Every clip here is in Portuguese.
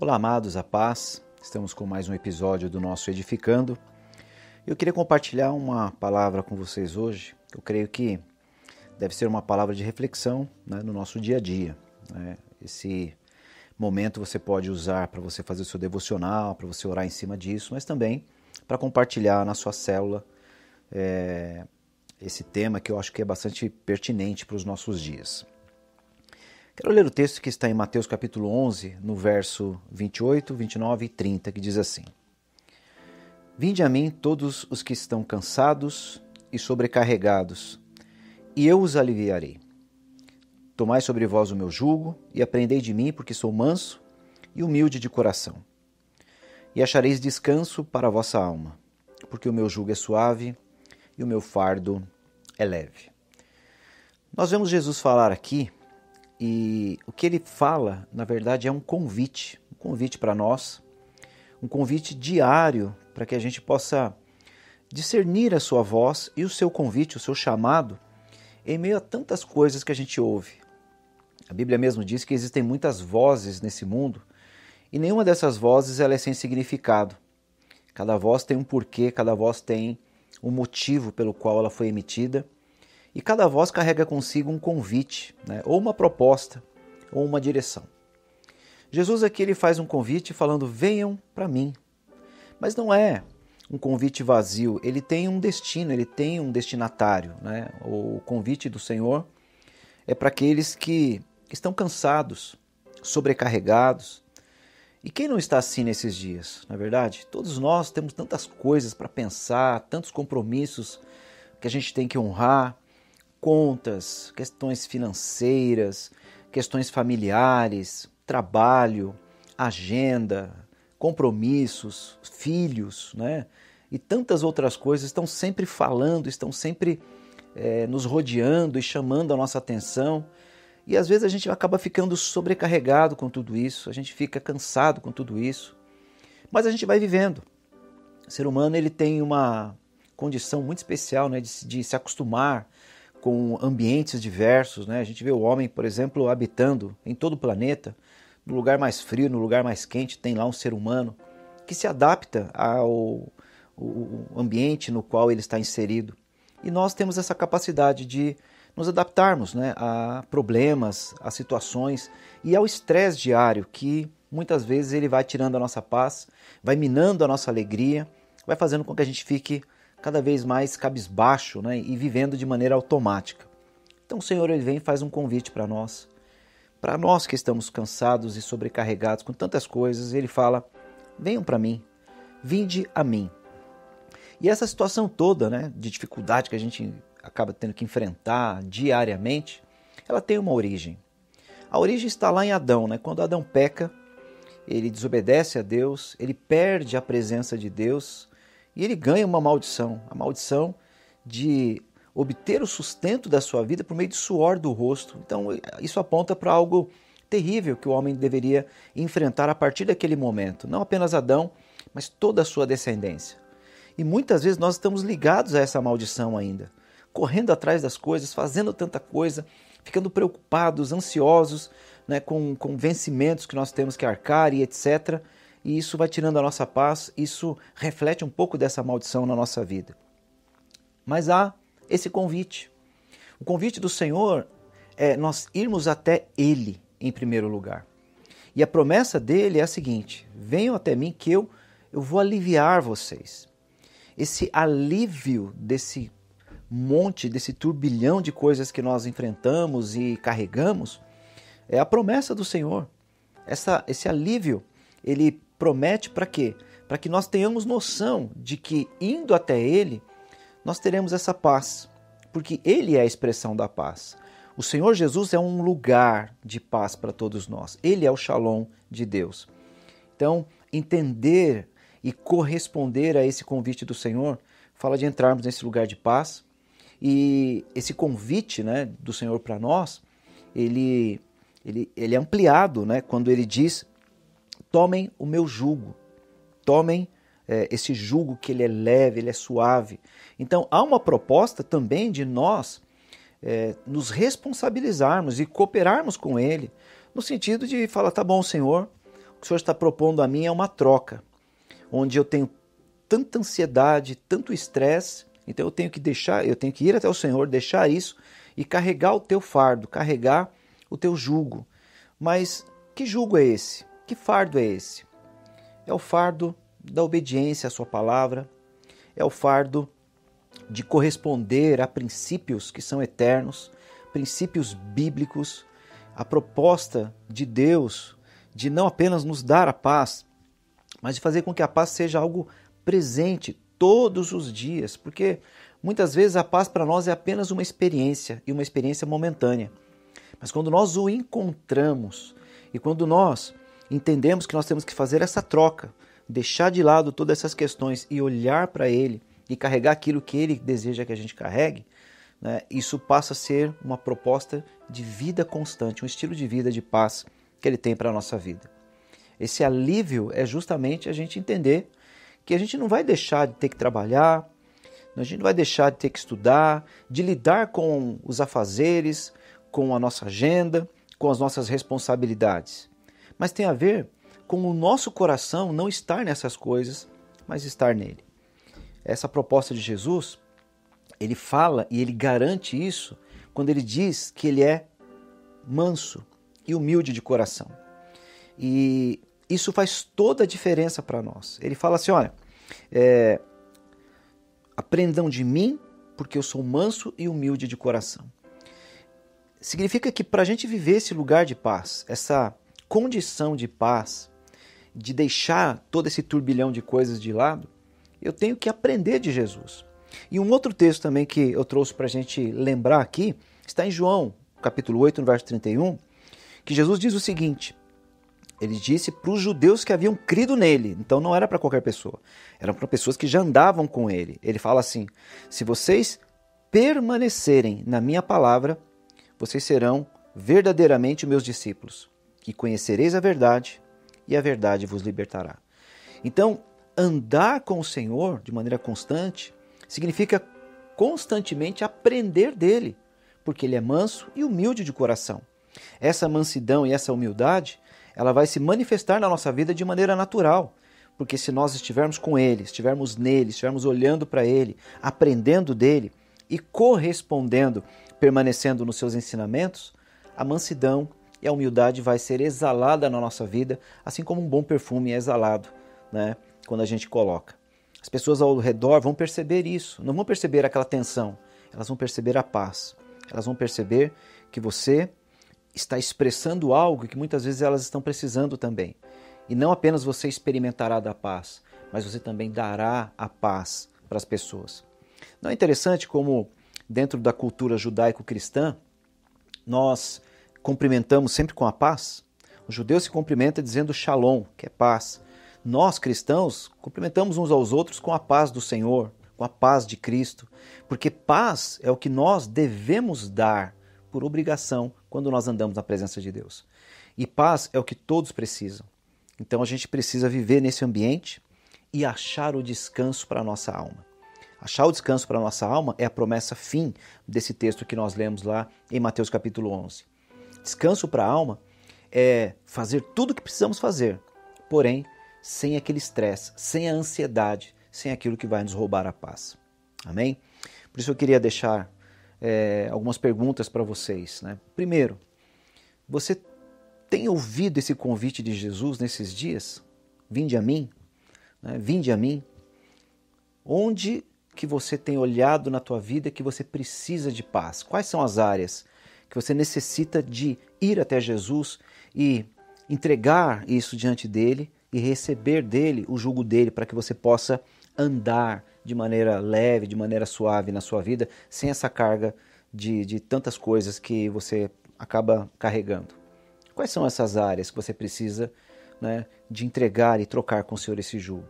Olá, amados, a paz. Estamos com mais um episódio do nosso Edificando. Eu queria compartilhar uma palavra com vocês hoje. Eu creio que deve ser uma palavra de reflexão, no nosso dia a dia. Esse momento você pode usar para você fazer o seu devocional, para você orar em cima disso, mas também para compartilhar na sua célula esse tema que eu acho que é bastante pertinente para os nossos dias. Quero ler o texto que está em Mateus capítulo 11, no verso 28, 29 e 30, que diz assim: Vinde a mim todos os que estão cansados e sobrecarregados, e eu os aliviarei. Tomai sobre vós o meu jugo e aprendei de mim, porque sou manso e humilde de coração. E achareis descanso para a vossa alma, porque o meu jugo é suave e o meu fardo é leve. Nós vemos Jesus falar aqui, e o que ele fala, na verdade, é um convite para nós, um convite diário para que a gente possa discernir a sua voz e o seu convite, o seu chamado, em meio a tantas coisas que a gente ouve. A Bíblia mesmo diz que existem muitas vozes nesse mundo e nenhuma dessas vozes ela é sem significado. Cada voz tem um porquê, cada voz tem um motivo pelo qual ela foi emitida. E cada voz carrega consigo um convite, ou uma proposta, ou uma direção. Jesus aqui ele faz um convite falando, venham para mim. Mas não é um convite vazio, ele tem um destino, ele tem um destinatário. O convite do Senhor é para aqueles que estão cansados, sobrecarregados. E quem não está assim nesses dias, não é verdade? Todos nós temos tantas coisas para pensar, tantos compromissos que a gente tem que honrar, contas, questões financeiras, questões familiares, trabalho, agenda, compromissos, filhos, e tantas outras coisas estão sempre falando, estão sempre nos rodeando e chamando a nossa atenção. E às vezes a gente acaba ficando sobrecarregado com tudo isso, a gente fica cansado com tudo isso, mas a gente vai vivendo. O ser humano ele tem uma condição muito especial, de se acostumar com ambientes diversos. A gente vê o homem, por exemplo, habitando em todo o planeta, no lugar mais frio, no lugar mais quente, tem lá um ser humano que se adapta ao ambiente no qual ele está inserido. E nós temos essa capacidade de nos adaptarmos a problemas, a situações e ao estresse diário que muitas vezes ele vai tirando a nossa paz, vai minando a nossa alegria, vai fazendo com que a gente fique cada vez mais cabisbaixo e vivendo de maneira automática. Então o Senhor ele vem e faz um convite para nós que estamos cansados e sobrecarregados com tantas coisas, ele fala, venham para mim, vinde a mim. E essa situação toda de dificuldade que a gente acaba tendo que enfrentar diariamente, ela tem uma origem. A origem está lá em Adão, quando Adão peca, ele desobedece a Deus, ele perde a presença de Deus, e ele ganha uma maldição, a maldição de obter o sustento da sua vida por meio de suor do rosto. Então isso aponta para algo terrível que o homem deveria enfrentar a partir daquele momento. Não apenas Adão, mas toda a sua descendência. E muitas vezes nós estamos ligados a essa maldição ainda, correndo atrás das coisas, fazendo tanta coisa, ficando preocupados, ansiosos com vencimentos que nós temos que arcar e etc., e isso vai tirando a nossa paz, isso reflete um pouco dessa maldição na nossa vida. Mas há esse convite. O convite do Senhor é nós irmos até Ele em primeiro lugar. E a promessa dele é a seguinte, venham até mim que eu vou aliviar vocês. Esse alívio desse monte, desse turbilhão de coisas que nós enfrentamos e carregamos, é a promessa do Senhor. Esse alívio, ele promete para quê? Para que nós tenhamos noção de que, indo até Ele, nós teremos essa paz, porque Ele é a expressão da paz. O Senhor Jesus é um lugar de paz para todos nós. Ele é o Shalom de Deus. Então, entender e corresponder a esse convite do Senhor fala de entrarmos nesse lugar de paz. E esse convite do Senhor para nós, ele é ampliado quando Ele diz: tomem o meu jugo, tomem esse jugo que ele é leve, ele é suave. Então há uma proposta também de nós nos responsabilizarmos e cooperarmos com Ele, no sentido de falar, tá bom, Senhor, que o Senhor está propondo a mim é uma troca, onde eu tenho tanta ansiedade, tanto estresse, então eu tenho que ir até o Senhor, deixar isso e carregar o teu fardo, carregar o teu jugo. Mas que jugo é esse? Que fardo é esse? É o fardo da obediência à sua palavra, é o fardo de corresponder a princípios que são eternos, princípios bíblicos, a proposta de Deus de não apenas nos dar a paz, mas de fazer com que a paz seja algo presente todos os dias, porque muitas vezes a paz para nós é apenas uma experiência e uma experiência momentânea. Mas quando nós o encontramos e quando nós entendemos que nós temos que fazer essa troca, deixar de lado todas essas questões e olhar para Ele e carregar aquilo que Ele deseja que a gente carregue, né, isso passa a ser uma proposta de vida constante, um estilo de vida de paz que Ele tem para a nossa vida. Esse alívio é justamente a gente entender que a gente não vai deixar de ter que trabalhar, a gente não vai deixar de ter que estudar, de lidar com os afazeres, com a nossa agenda, com as nossas responsabilidades. Mas tem a ver com o nosso coração não estar nessas coisas, mas estar nele. Essa proposta de Jesus, ele fala e ele garante isso quando ele diz que ele é manso e humilde de coração. E isso faz toda a diferença para nós. Ele fala assim, olha, aprendam de mim, porque eu sou manso e humilde de coração. Significa que para a gente viver esse lugar de paz, essa condição de paz, de deixar todo esse turbilhão de coisas de lado, eu tenho que aprender de Jesus. E um outro texto também que eu trouxe para a gente lembrar aqui, está em João, capítulo 8, no verso 31, que Jesus diz o seguinte, ele disse para os judeus que haviam crido nele, então não era para qualquer pessoa, eram para pessoas que já andavam com ele. Ele fala assim, se vocês permanecerem na minha palavra, vocês serão verdadeiramente meus discípulos, e conhecereis a verdade, e a verdade vos libertará. Então, andar com o Senhor de maneira constante significa constantemente aprender dele, porque ele é manso e humilde de coração. Essa mansidão e essa humildade, ela vai se manifestar na nossa vida de maneira natural, porque se nós estivermos com ele, estivermos nele, estivermos olhando para ele, aprendendo dele e correspondendo, permanecendo nos seus ensinamentos, a mansidão e a humildade vai ser exalada na nossa vida, assim como um bom perfume é exalado, né, quando a gente coloca. As pessoas ao redor vão perceber isso, não vão perceber aquela tensão, elas vão perceber a paz, elas vão perceber que você está expressando algo que muitas vezes elas estão precisando também. E não apenas você experimentará da paz, mas você também dará a paz para as pessoas. Não é interessante como dentro da cultura judaico-cristã nós cumprimentamos sempre com a paz? O judeu se cumprimenta dizendo shalom, que é paz. Nós, cristãos, cumprimentamos uns aos outros com a paz do Senhor, com a paz de Cristo, porque paz é o que nós devemos dar por obrigação quando nós andamos na presença de Deus. E paz é o que todos precisam. Então a gente precisa viver nesse ambiente e achar o descanso para a nossa alma. Achar o descanso para a nossa alma é a promessa fim desse texto que nós lemos lá em Mateus capítulo 11. Descanso para a alma é fazer tudo o que precisamos fazer, porém sem aquele estresse, sem a ansiedade, sem aquilo que vai nos roubar a paz. Amém? Por isso eu queria deixar algumas perguntas para vocês, né? Primeiro, você tem ouvido esse convite de Jesus nesses dias? Vinde a mim, né? Vinde a mim. Onde que você tem olhado na tua vida que você precisa de paz? Quais são as áreas que você necessita de ir até Jesus e entregar isso diante dele e receber dele o jugo dele para que você possa andar de maneira leve, de maneira suave na sua vida, sem essa carga de tantas coisas que você acaba carregando? Quais são essas áreas que você precisa, né, de entregar e trocar com o Senhor esse jugo?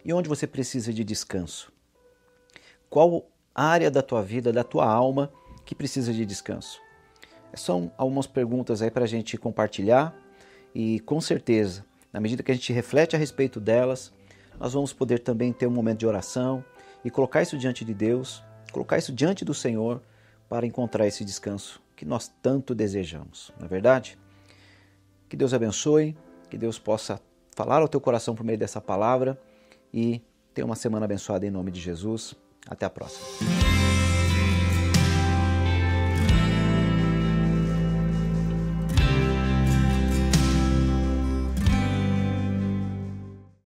E onde você precisa de descanso? Qual área da tua vida, da tua alma, que precisa de descanso? São algumas perguntas aí para a gente compartilhar e com certeza, na medida que a gente reflete a respeito delas, nós vamos poder também ter um momento de oração e colocar isso diante de Deus, colocar isso diante do Senhor para encontrar esse descanso que nós tanto desejamos, não é verdade? Que Deus abençoe, Que Deus possa falar ao teu coração por meio dessa palavra e tenha uma semana abençoada em nome de Jesus. Até a próxima.